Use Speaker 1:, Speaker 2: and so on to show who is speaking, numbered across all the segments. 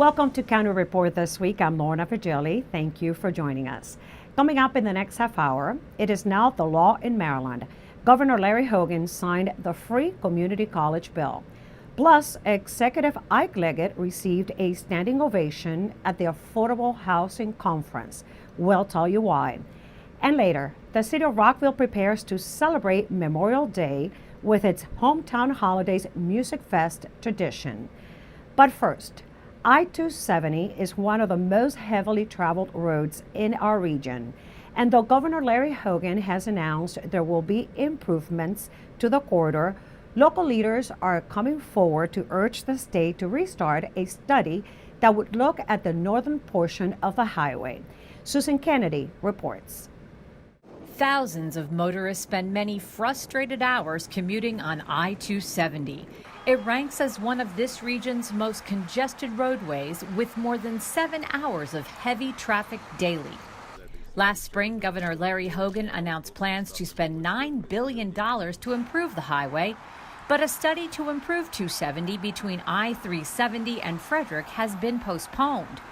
Speaker 1: Welcome to County Report this week. I'm Lorna Virgili. Thank you for joining us. Coming up in the next half hour, it is now the law in Maryland. Governor Larry Hogan signed the free community college bill. Plus, Executive Ike Leggett received a standing ovation at the Affordable Housing Conference. We'll tell you why. And later, the City of Rockville prepares to celebrate Memorial Day with its Hometown Holidays Music Fest tradition. But first, I270 is one of the most heavily traveled roads in our region. And though Governor Larry Hogan has announced there will be improvements to the corridor, local leaders are coming forward to urge the state to restart a study that would look at the northern portion of the highway. Susan Kennedy reports.
Speaker 2: Thousands of motorists spend many frustrated hours commuting on I-270. It ranks as one of this region's most congested roadways with more than 7 hours of heavy traffic daily. Last spring, Governor Larry Hogan announced plans to spend $9 billion to improve the highway, but a study to improve 270 between I-370 and Frederick has been postponed.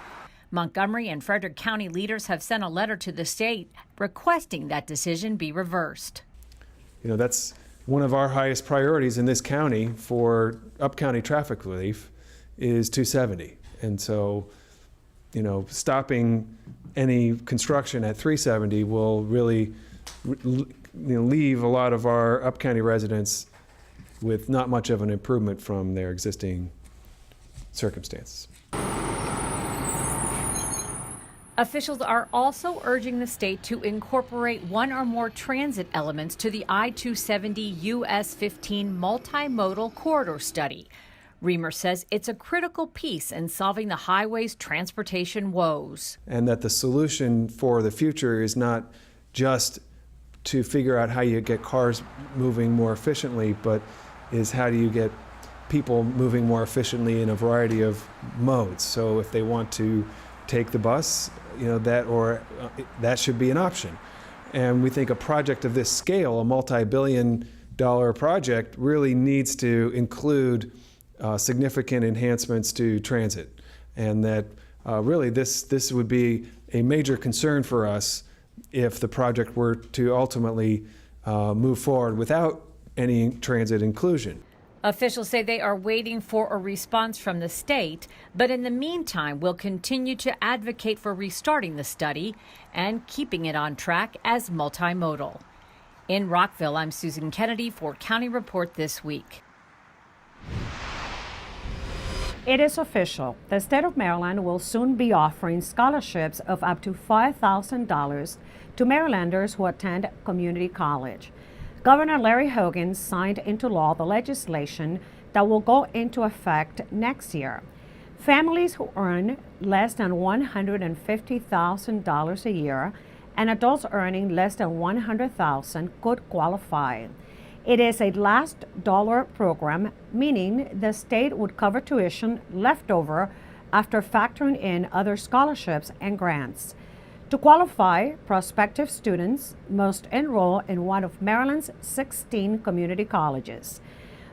Speaker 2: Montgomery and Frederick County leaders have sent a letter to the state requesting that decision be reversed.
Speaker 3: You know, that's one of our highest priorities in this county for up-county traffic relief is 270. And so, you know, stopping any construction at 370 will really leave a lot of our up-county residents with not much of an improvement from their existing circumstances.
Speaker 2: Officials are also urging the state to incorporate one or more transit elements to the I-270 US 15 multimodal corridor study. Reamer says it's a critical piece in solving the highway's transportation woes.
Speaker 3: And that the solution for the future is not just to figure out how you get cars moving more efficiently, but is how do you get people moving more efficiently in a variety of modes. So if they want to take the bus, you know, that should be an option. And we think a project of this scale, a multi-billion-dollar project, really needs to include significant enhancements to transit. And that really this would be a major concern for us if the project were to ultimately move forward without any transit inclusion.
Speaker 2: Officials say they are waiting for a response from the state, but in the meantime will continue to advocate for restarting the study and keeping it on track as multimodal. In Rockville, I'm Susan Kennedy for County Report This Week.
Speaker 1: It is official. The state of Maryland will soon be offering scholarships of up to $5,000 to Marylanders who attend community college. Governor Larry Hogan signed into law the legislation that will go into effect next year. Families who earn less than $150,000 a year and adults earning less than $100,000 could qualify. It is a last dollar program, meaning the state would cover tuition left over after factoring in other scholarships and grants. To qualify, prospective students must enroll in one of Maryland's 16 community colleges.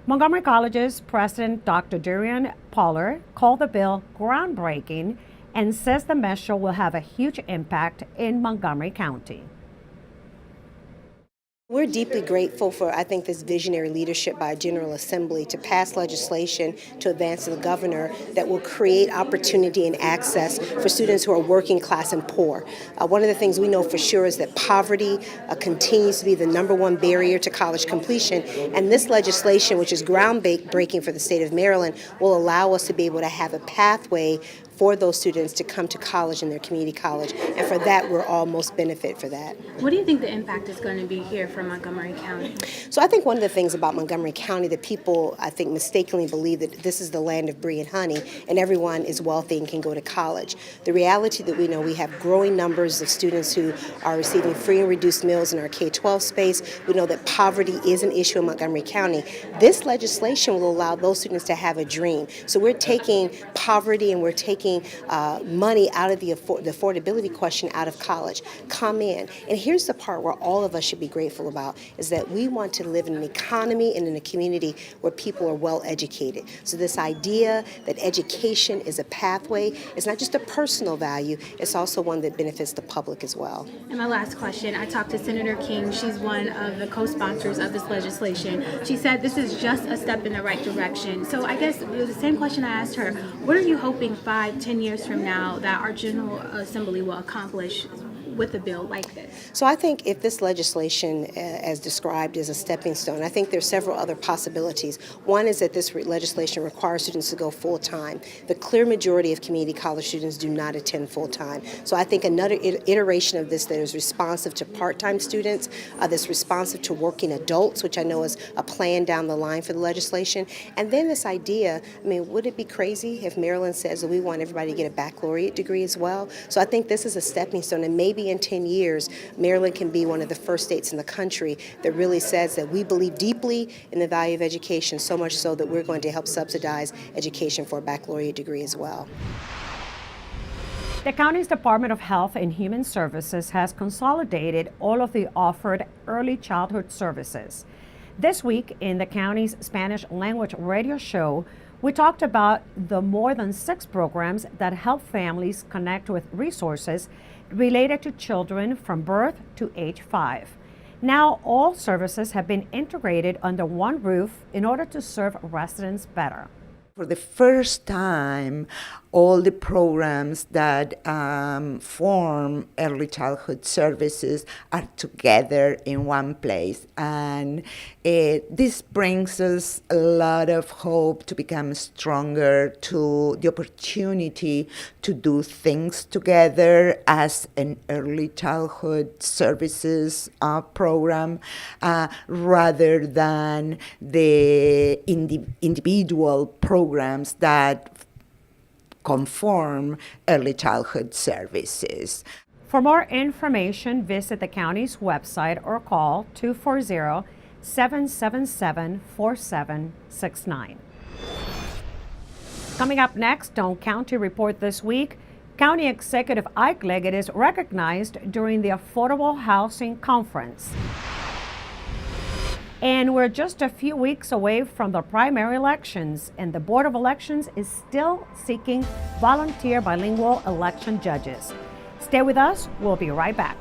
Speaker 1: Montgomery College's president, Dr. Darian Pollard, called the bill groundbreaking and says the measure will have a huge impact in Montgomery County.
Speaker 4: We're deeply grateful for, I think, this visionary leadership by General Assembly to pass legislation to advance to the governor that will create opportunity and access for students who are working class and poor. One of the things we know for sure is that poverty continues to be the #1 barrier to college completion, and this legislation, which is groundbreaking for the state of Maryland, will allow us to be able to have a pathway for those students to come to college in their community college, and for that we're all most benefit for that.
Speaker 5: What do you think the impact is going to be here for Montgomery County?
Speaker 4: So I think one of the things about Montgomery County that people, I think, mistakenly believe that this is the land of brie and honey and everyone is wealthy and can go to college. The reality that we know, we have growing numbers of students who are receiving free and reduced meals in our K-12 space. We know that poverty is an issue in Montgomery County. This legislation will allow those students to have a dream. So we're taking poverty and we're taking taking money out of the affordability question out of college. Come in. And here's the part where all of us should be grateful about, is that we want to live in an economy and in a community where people are well educated. So this idea that education is a pathway is not just a personal value, it's also one that benefits the public as well.
Speaker 5: And my last question, I talked to Senator King. She's one of the co-sponsors of this legislation. She said this is just a step in the right direction. So I guess the same question I asked her, what are you hoping 5-10 years from now that our General Assembly will accomplish with a bill like this?
Speaker 4: So I think if this legislation, as described, is a stepping stone, I think there's several other possibilities. One is that this legislation requires students to go full-time. The clear majority of community college students do not attend full-time. So I think another iteration of this that is responsive to part-time students, that's responsive to working adults, which I know is a plan down the line for the legislation. And then this idea, I mean, would it be crazy if Maryland says that we want everybody to get a baccalaureate degree as well? So I think this is a stepping stone, and maybe in 10 years, Maryland can be one of the first states in the country that really says that we believe deeply in the value of education, so much so that we're going to help subsidize education for a baccalaureate degree as well.
Speaker 1: The county's Department of Health and Human Services has consolidated all of the offered early childhood services. This week in the county's Spanish language radio show, we talked about the more than 6 programs that help families connect with resources related to children from birth to age 5. Now all services have been integrated under one roof in order to serve residents better.
Speaker 6: For the first time, all the programs that form early childhood services are together in one place. And this brings us a lot of hope to become stronger, to the opportunity to do things together as an early childhood services program, rather than the individual programs that conform early childhood services.
Speaker 1: For more information, visit the county's website or call 240-777-4769. Coming up next on County Report this week, County Executive Ike Leggett is recognized during the Affordable Housing Conference. And we're just a few weeks away from the primary elections, and the Board of Elections is still seeking volunteer bilingual election judges. Stay with us, we'll be right back.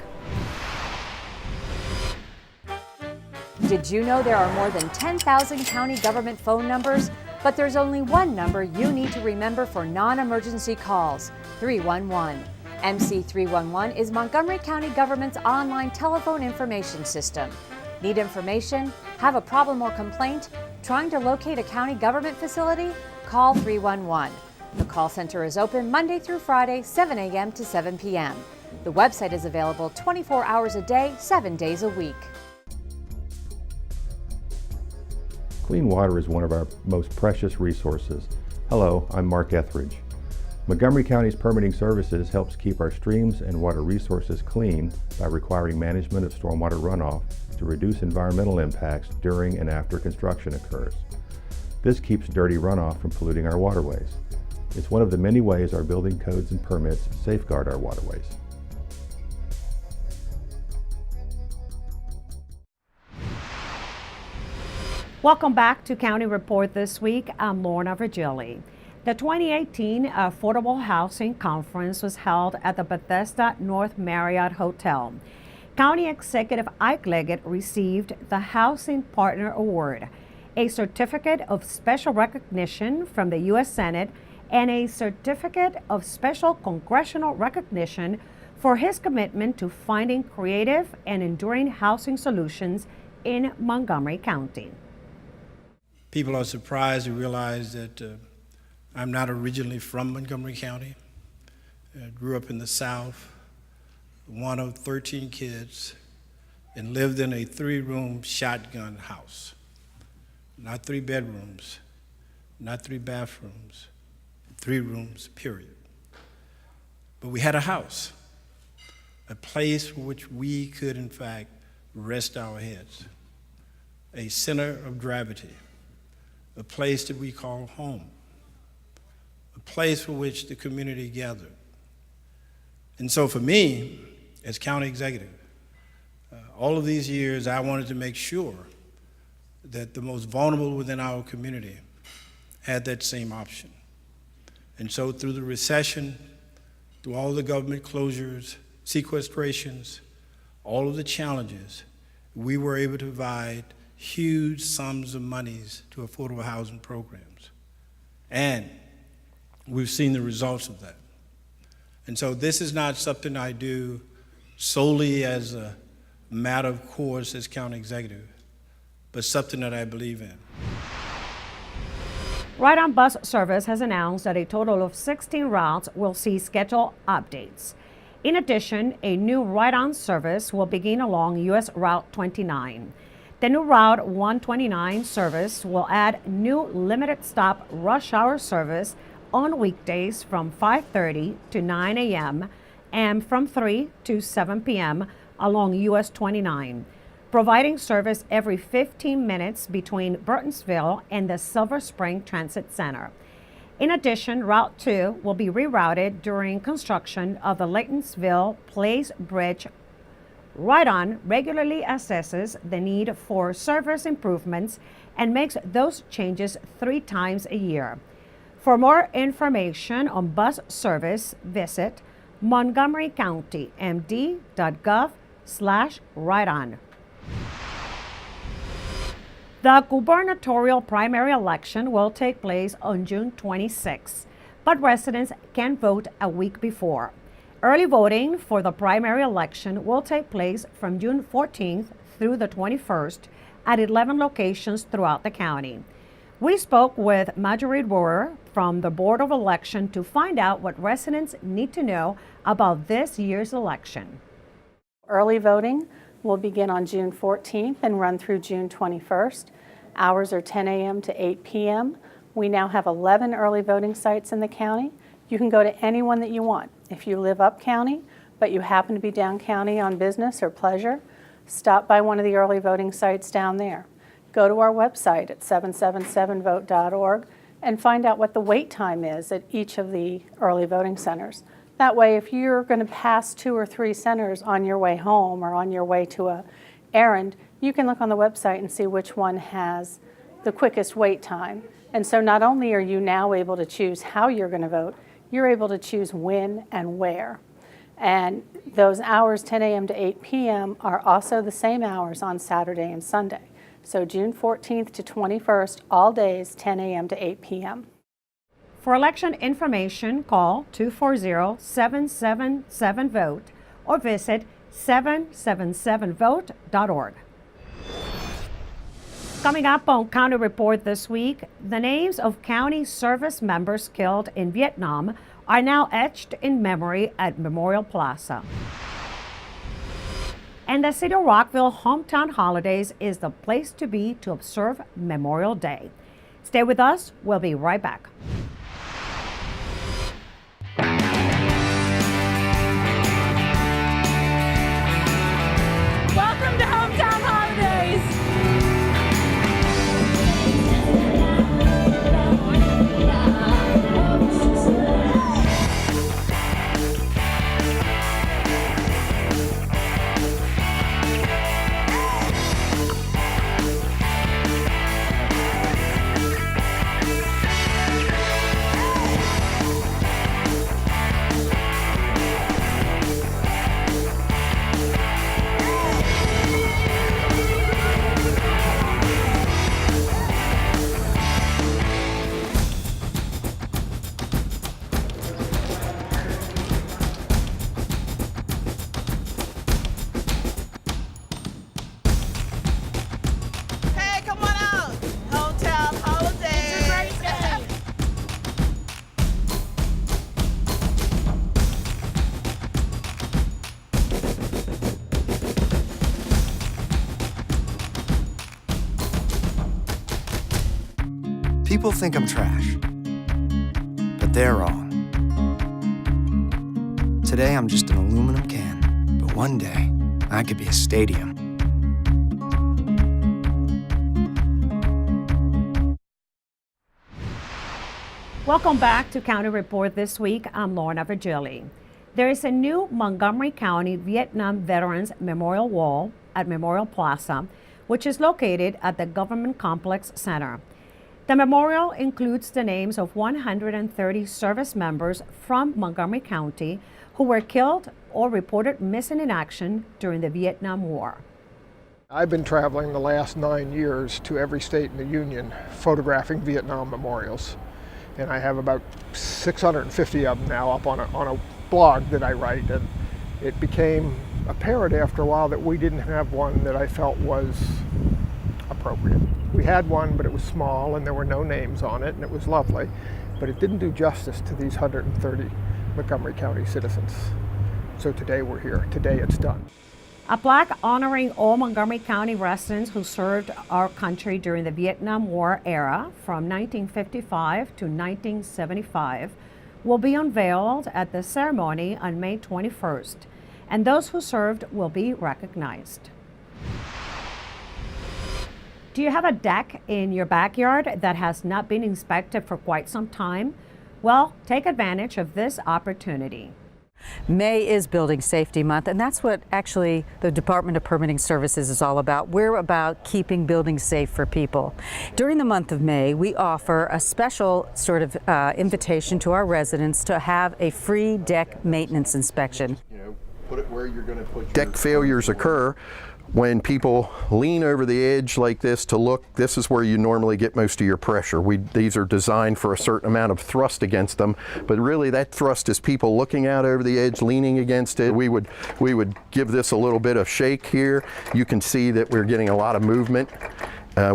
Speaker 2: Did you know there are more than 10,000 county government phone numbers? But there's only one number you need to remember for non-emergency calls, 311. MC311 is Montgomery County government's online telephone information system. Need information? Have a problem or complaint? Trying to locate a county government facility? Call 311. The call center is open Monday through Friday, 7 a.m. to 7 p.m. The website is available 24 hours a day, 7 days a week.
Speaker 7: Clean water is one of our most precious resources. Hello, I'm Mark Etheridge. Montgomery County's Permitting Services helps keep our streams and water resources clean by requiring management of stormwater runoff to reduce environmental impacts during and after construction occurs. This keeps dirty runoff from polluting our waterways. It's one of the many ways our building codes and permits safeguard our waterways.
Speaker 1: Welcome back to County Report this week. I'm Lorna Virgili. The 2018 Affordable Housing Conference was held at the Bethesda North Marriott Hotel. County Executive Ike Leggett received the Housing Partner Award, a certificate of special recognition from the U.S. Senate, and a certificate of special congressional recognition for his commitment to finding creative and enduring housing solutions in Montgomery County.
Speaker 8: People are surprised to realize that I'm not originally from Montgomery County. I grew up in the South, one of 13 kids, and lived in a 3-room shotgun house. Not 3 bedrooms, not 3 bathrooms, 3 rooms, period. But we had a house, a place which we could, in fact, rest our heads, a center of gravity, a place that we call home, a place for which the community gathered. And so for me, as county executive, all of these years I wanted to make sure that the most vulnerable within our community had that same option. And so through the recession, through all the government closures, sequestrations, all of the challenges, we were able to provide huge sums of monies to affordable housing programs. And we've seen the results of that. And so this is not something I do solely as a matter of course as county executive, but something that I believe in.
Speaker 1: Ride-on Bus Service has announced that a total of 16 routes will see schedule updates. In addition, a new ride-on service will begin along U.S. Route 29. The new Route 129 service will add new limited-stop rush hour service on weekdays from 5:30 to 9 a.m. and from 3 to 7 p.m. along U.S. 29, providing service every 15 minutes between Burtonsville and the Silver Spring Transit Center. In addition, Route 2 will be rerouted during construction of the Laytonsville Place Bridge. Ride-on regularly assesses the need for service improvements and makes those changes 3 times a year. For more information on bus service, visit montgomerycountymd.gov/rideon. The gubernatorial primary election will take place on June 26, but residents can vote a week before. Early voting for the primary election will take place from June 14th through the 21st at 11 locations throughout the county. We spoke with Marjorie Rohrer from the Board of Election to find out what residents need to know about this year's election.
Speaker 9: Early voting will begin on June 14th and run through June 21st. Hours are 10 a.m. to 8 p.m. We now have 11 early voting sites in the county. You can go to any one that you want. If you live up county, but you happen to be down county on business or pleasure, stop by one of the early voting sites down there. Go to our website at 777vote.org and find out what the wait time is at each of the early voting centers. That way, if you're going to pass 2 or 3 centers on your way home or on your way to an errand, you can look on the website and see which one has the quickest wait time. And so not only are you now able to choose how you're going to vote, you're able to choose when and where. And those hours, 10 a.m. to 8 p.m., are also the same hours on Saturday and Sunday. So June 14th to 21st, all days, 10 a.m. to 8 p.m.
Speaker 1: For election information, call 240-777-VOTE or visit 777vote.org. Coming up on County Report this week, the names of county service members killed in Vietnam are now etched in memory at Memorial Plaza. And the City of Rockville Hometown Holidays is the place to be to observe Memorial Day. Stay with us. We'll be right back.
Speaker 2: Welcome to Hometown Holidays!
Speaker 10: People think I'm trash, but they're wrong. Today I'm just an aluminum can, but one day I could be a stadium.
Speaker 1: Welcome back to County Report this week. I'm Lorna Virgili. There is a new Montgomery County Vietnam Veterans Memorial Wall at Memorial Plaza, which is located at the Government Complex Center. The memorial includes the names of 130 service members from Montgomery County who were killed or reported missing in action during the Vietnam War.
Speaker 11: I've been traveling the last 9 years to every state in the Union photographing Vietnam memorials. And I have about 650 of them now up on a blog that I write. And it became apparent after a while that we didn't have one that I felt was appropriate. We had one, but it was small and there were no names on it, and it was lovely. But it didn't do justice to these 130 Montgomery County citizens. So today we're here. Today it's done.
Speaker 1: A plaque honoring all Montgomery County residents who served our country during the Vietnam War era from 1955 to 1975 will be unveiled at the ceremony on May 21st, and those who served will be recognized. Do you have a deck in your backyard that has not been inspected for quite some time? Well, take advantage of this opportunity.
Speaker 12: May is Building Safety Month, and that's what actually the Department of Permitting Services is all about. We're about keeping buildings safe for people. During the month of May, we offer a special sort of invitation to our residents to have a free deck maintenance inspection.
Speaker 13: Put it where you're going to put deck failures occur when people lean over the edge like this to look. This is where you normally get most of your pressure. These are designed for a certain amount of thrust against them, but really that thrust is people looking out over the edge, leaning against it. We would give this a little bit of shake here. You can see that we're getting a lot of movement.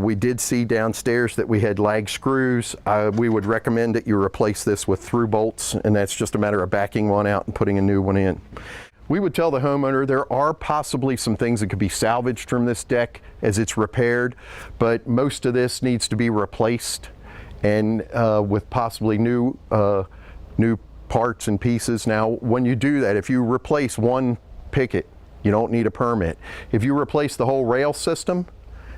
Speaker 13: We did see downstairs that we had lag screws. We would recommend that you replace this with through bolts, and that's just a matter of backing one out and putting a new one in. We would tell the homeowner there are possibly some things that could be salvaged from this deck as it's repaired, but most of this needs to be replaced, and with possibly new parts and pieces. Now, when you do that, if you replace one picket, you don't need a permit. If you replace the whole rail system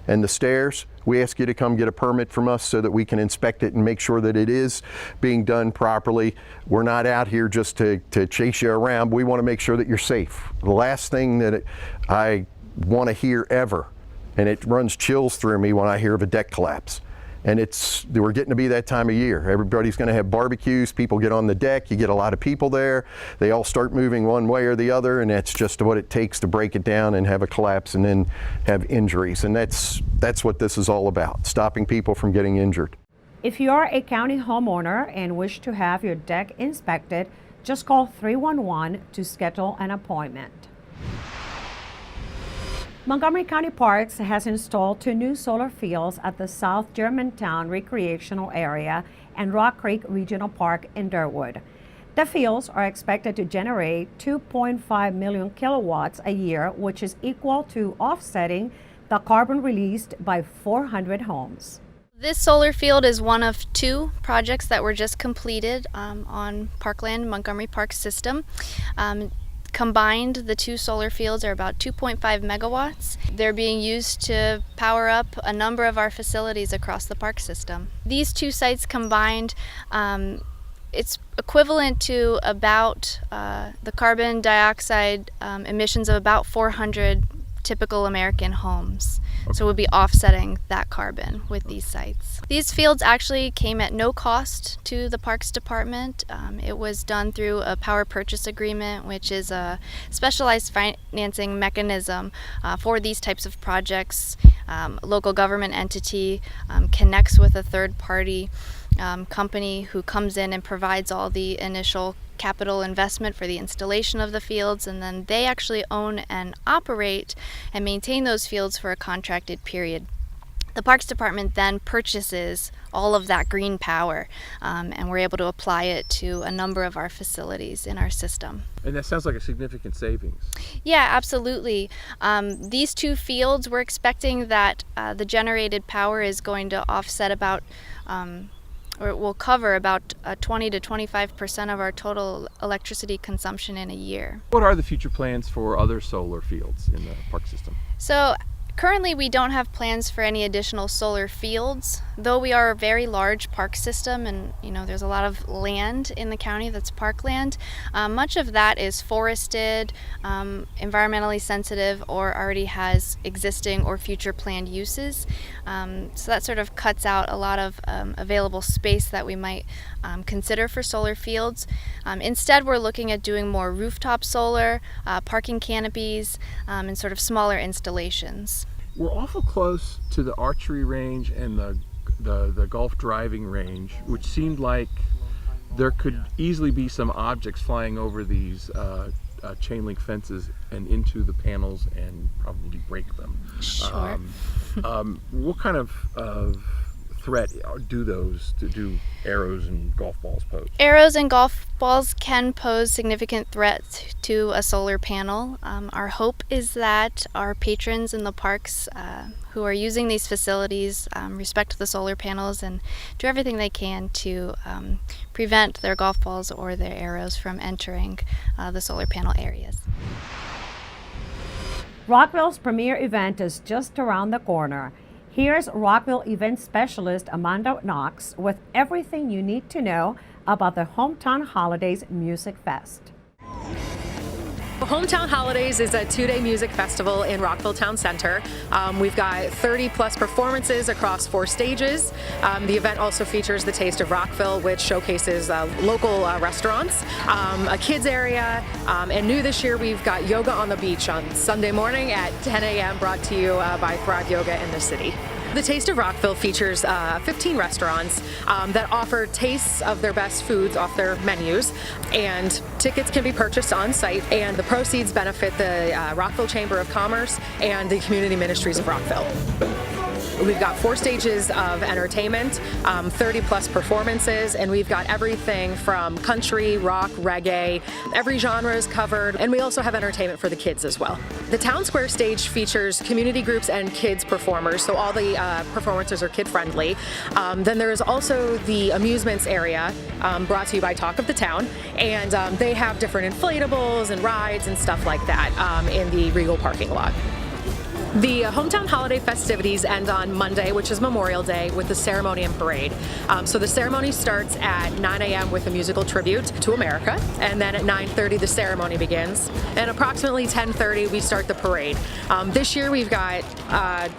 Speaker 13: and the stairs, we ask you to come get a permit from us so that we can inspect it and make sure that it is being done properly. We're not out here just to chase you around. We want to make sure that you're safe. The last thing that I want to hear ever, and it runs chills through me when I hear of a deck collapse. And we're getting to be that time of year. Everybody's going to have barbecues. People get on the deck. You get a lot of people there. They all start moving one way or the other, and that's just what it takes to break it down and have a collapse and then have injuries. And that's what this is all about, stopping people from getting injured.
Speaker 1: If you are a county homeowner and wish to have your deck inspected, just call 311 to schedule an appointment. Montgomery County Parks has installed 2 new solar fields at the South Germantown Recreational Area and Rock Creek Regional Park in Durwood. The fields are expected to generate 2.5 million kilowatts a year, which is equal to offsetting the carbon released by 400 homes.
Speaker 14: This solar field is one of 2 projects that were just completed on Parkland Montgomery Park system. Combined, the 2 solar fields are about 2.5 megawatts. They're being used to power up a number of our facilities across the park system. These 2 sites combined, it's equivalent to about the carbon dioxide emissions of about 400 typical American homes. Okay. So we'll be offsetting that carbon with these sites. These fields actually came at no cost to the Parks Department. It was done through a power purchase agreement, which is a specialized financing mechanism for these types of projects. Local government entity connects with a third party company who comes in and provides all the initial capital investment for the installation of the fields, and then they actually own and operate and maintain those fields for a contracted period. The Parks Department then purchases all of that green power, and we're able to apply it to a number of our facilities in our system.
Speaker 15: And that sounds like a significant savings.
Speaker 14: Yeah, absolutely. These 2 fields, we're expecting that the generated power is going to offset about or it will cover about 20 to 25% of our total electricity consumption in a year.
Speaker 15: What are the future plans for other solar fields in the park system?
Speaker 14: So Currently, we don't have plans for any additional solar fields, though we are a very large park system and there's a lot of land in the county that's parkland. Much of that is forested, environmentally sensitive, or already has existing or future planned uses. So that sort of cuts out a lot of available space that we might consider for solar fields. Instead, we're looking at doing more rooftop solar, parking canopies, and sort of smaller installations.
Speaker 15: We're awful close to the archery range and the golf driving range, which seemed like there could easily be some objects flying over these chain link fences and into the panels and probably break them.
Speaker 14: Sure.
Speaker 15: What kind of threat do arrows and golf balls pose?
Speaker 14: Arrows and golf balls can pose significant threats to a solar panel. Our hope is that our patrons in the parks who are using these facilities respect the solar panels and do everything they can to prevent their golf balls or their arrows from entering the solar panel areas.
Speaker 1: Rockville's premier event is just around the corner. Here's Rockville event specialist Amanda Knox with everything you need to know about the Hometown Holidays Music Fest.
Speaker 16: Hometown Holidays is a two-day music festival in Rockville Town Center. We've got 30 plus performances across 4 stages. The event also features the Taste of Rockville, which showcases local restaurants, a kids area, and new this year we've got yoga on the beach on Sunday morning at 10 a.m. brought to you by Thrive Yoga in the city. The Taste of Rockville features 15 restaurants that offer tastes of their best foods off their menus, and tickets can be purchased on site, and the proceeds benefit the Rockville Chamber of Commerce and the Community Ministries of Rockville. We've got 4 stages of entertainment, 30 plus performances, and we've got everything from country, rock, reggae, every genre is covered, and we also have entertainment for the kids as well. The Town Square stage features community groups and kids performers, so all the performances are kid-friendly. Then there is also the amusements area brought to you by Talk of the Town, and they have different inflatables and rides and stuff like that in the Regal parking lot. The Hometown Holiday festivities end on Monday, which is Memorial Day, with the ceremony and parade. So the ceremony starts at 9 a.m. with a musical tribute to America, and then at 9:30 the ceremony begins, and approximately 10:30 we start the parade. This year we've got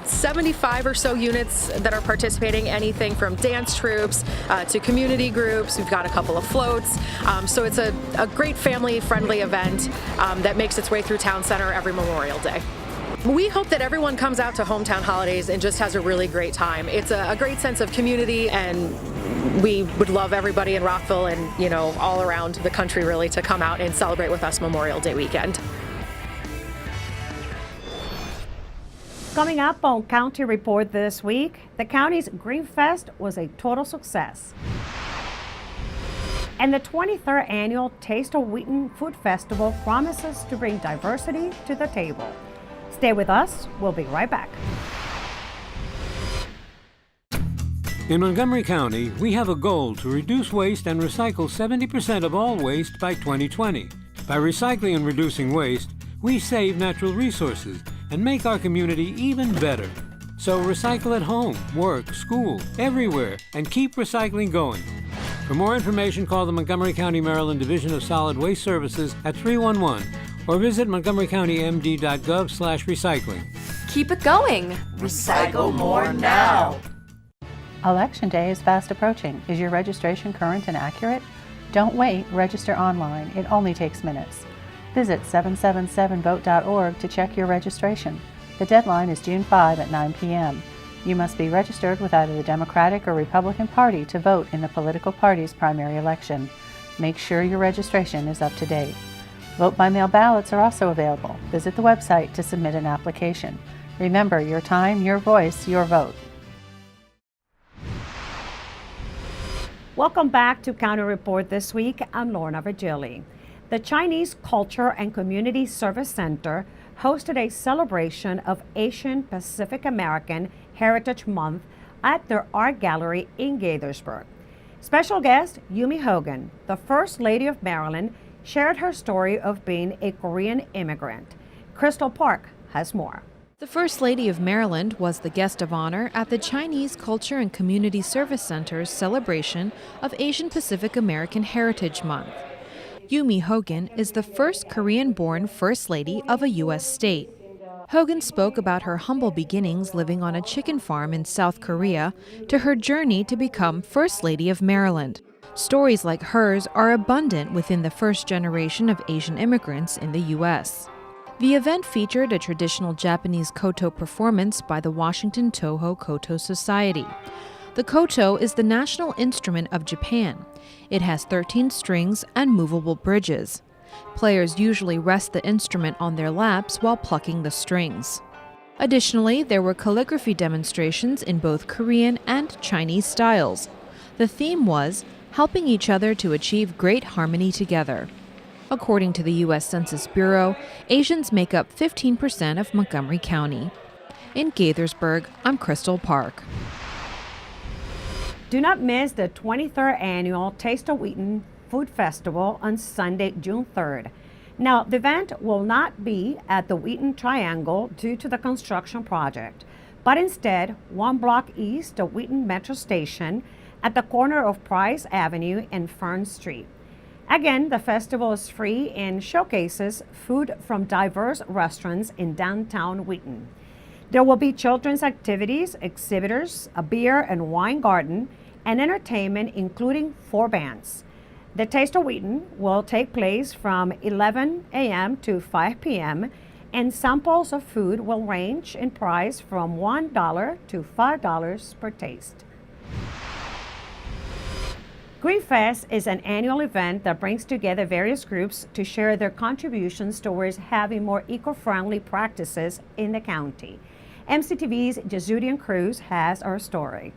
Speaker 16: 75 or so units that are participating, anything from dance troupes to community groups. We've got a couple of floats, so it's a great family-friendly event that makes its way through Town Center every Memorial Day. We hope that everyone comes out to Hometown Holidays and just has a really great time. It's a great sense of community, and we would love everybody in Rockville and all around the country really to come out and celebrate with us Memorial Day weekend.
Speaker 1: Coming up on County Report this week, the county's Green Fest was a total success. And the 23rd annual Taste of Wheaton Food Festival promises to bring diversity to the table. Stay with us. We'll be right back.
Speaker 17: In Montgomery County, we have a goal to reduce waste and recycle 70% of all waste by 2020. By recycling and reducing waste, we save natural resources and make our community even better. So recycle at home, work, school, everywhere, and keep recycling going. For more information, call the Montgomery County, Maryland Division of Solid Waste Services at 311 or visit montgomerycountymd.gov/recycling.
Speaker 18: Keep it going. Recycle more now.
Speaker 9: Election day is fast approaching. Is your registration current and accurate? Don't wait. Register online. It only takes minutes. Visit 777vote.org to check your registration. The deadline is June 5 at 9 p.m. You must be registered with either the Democratic or Republican Party to vote in the political party's primary election. Make sure your registration is up to date. Vote-by-mail ballots are also available. Visit the website to submit an application. Remember, your time, your voice, your vote.
Speaker 1: Welcome back to County Report this week. I'm Lorna Virgili. The Chinese Culture and Community Service Center hosted a celebration of Asian Pacific American Heritage Month at their art gallery in Gaithersburg. Special guest Yumi Hogan, the First Lady of Maryland, shared her story of being a Korean immigrant. Crystal Park has more.
Speaker 19: The First Lady of Maryland was the guest of honor at the Chinese Culture and Community Service Center's celebration of Asian Pacific American Heritage Month. Yumi Hogan is the first Korean-born First Lady of a U.S. state. Hogan spoke about her humble beginnings living on a chicken farm in South Korea to her journey to become First Lady of Maryland. Stories like hers are abundant within the first generation of Asian immigrants in the U.S. The event featured a traditional Japanese koto performance by the Washington Toho Koto Society. The koto is the national instrument of Japan. It has 13 strings and movable bridges. Players usually rest the instrument on their laps while plucking the strings. Additionally, there were calligraphy demonstrations in both Korean and Chinese styles. The theme was helping each other to achieve great harmony together. According to the U.S. Census Bureau, Asians make up 15% of Montgomery County. In Gaithersburg, I'm Crystal Park.
Speaker 1: Do not miss the 23rd annual Taste of Wheaton Food Festival on Sunday, June 3rd. Now, the event will not be at the Wheaton Triangle due to the construction project, but instead 1 block east of Wheaton Metro Station at the corner of Price Avenue and Fern Street. Again, the festival is free and showcases food from diverse restaurants in downtown Wheaton. There will be children's activities, exhibitors, a beer and wine garden, and entertainment including 4 bands. The Taste of Wheaton will take place from 11 a.m. to 5 p.m., and samples of food will range in price from $1 to $5 per taste. GreenFest is an annual event that brings together various groups to share their contributions towards having more eco-friendly practices in the county. MCTV's Jesudian Cruz has our story.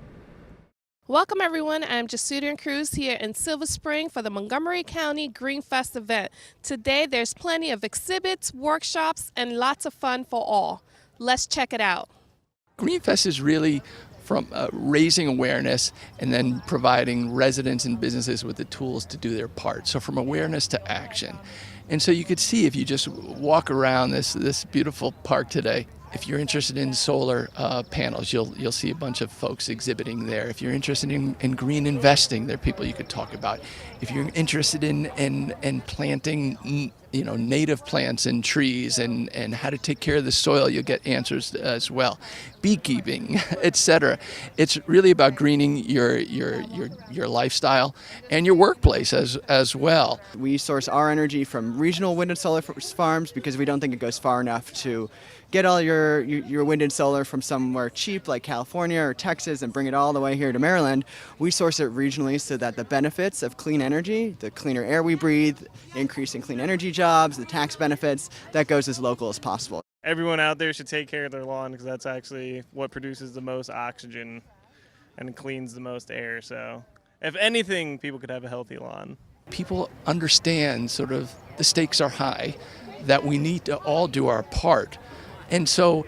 Speaker 20: Welcome everyone, I'm Jesudian Cruz here in Silver Spring for the Montgomery County GreenFest event. Today there's plenty of exhibits, workshops, and lots of fun for all. Let's check it out.
Speaker 21: GreenFest is really from raising awareness and then providing residents and businesses with the tools to do their part. So from awareness to action. And so you could see if you just walk around this beautiful park today, if you're interested in solar panels, you'll see a bunch of folks exhibiting there. If you're interested in green investing, there are people you could talk about. If you're interested in planting native plants and trees and how to take care of the soil, you'll get answers as well. Beekeeping, etc. It's really about greening your lifestyle and your workplace as well.
Speaker 22: We source our energy from regional wind and solar farms because we don't think it goes far enough to get all your wind and solar from somewhere cheap like California or Texas and bring it all the way here to Maryland. We source it regionally so that the benefits of clean energy, the cleaner air we breathe, increase in clean energy jobs, the tax benefits, that goes as local as possible.
Speaker 23: Everyone out there should take care of their lawn because that's actually what produces the most oxygen and cleans the most air. So if anything, people could have a healthy lawn.
Speaker 21: People understand sort of the stakes are high, that we need to all do our part. And so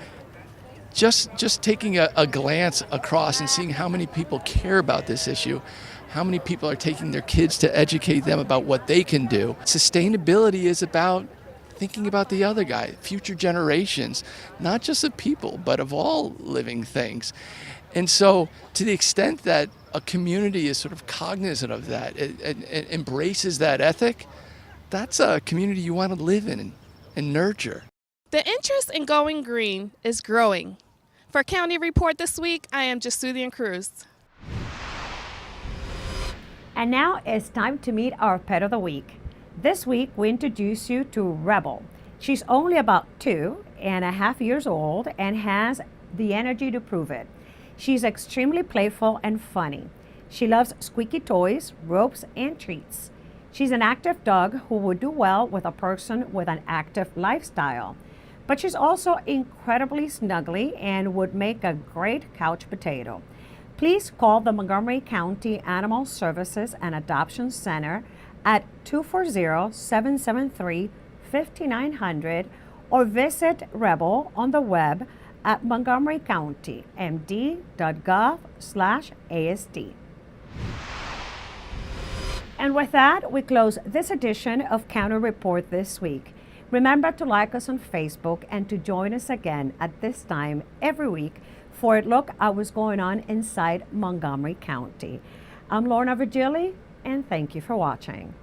Speaker 21: just taking a glance across and seeing how many people care about this issue, how many people are taking their kids to educate them about what they can do. Sustainability is about thinking about the other guy, future generations, not just of people, but of all living things. And so to the extent that a community is sort of cognizant of that, it embraces that ethic, that's a community you want to live in and nurture.
Speaker 20: The interest in going green is growing. For County Report this week, I am Jesudian Cruz.
Speaker 1: And now it's time to meet our pet of the week. This week, we introduce you to Rebel. She's only about 2.5 years old and has the energy to prove it. She's extremely playful and funny. She loves squeaky toys, ropes, and treats. She's an active dog who would do well with a person with an active lifestyle. But she's also incredibly snuggly and would make a great couch potato. Please call the Montgomery County Animal Services and Adoption Center at 240-773-5900 or visit Rebel on the web at montgomerycountymd.gov/ASD. And with that, we close this edition of County Report this week. Remember to like us on Facebook and to join us again at this time every week for a look at what's going on inside Montgomery County. I'm Lorna Virgili, and thank you for watching.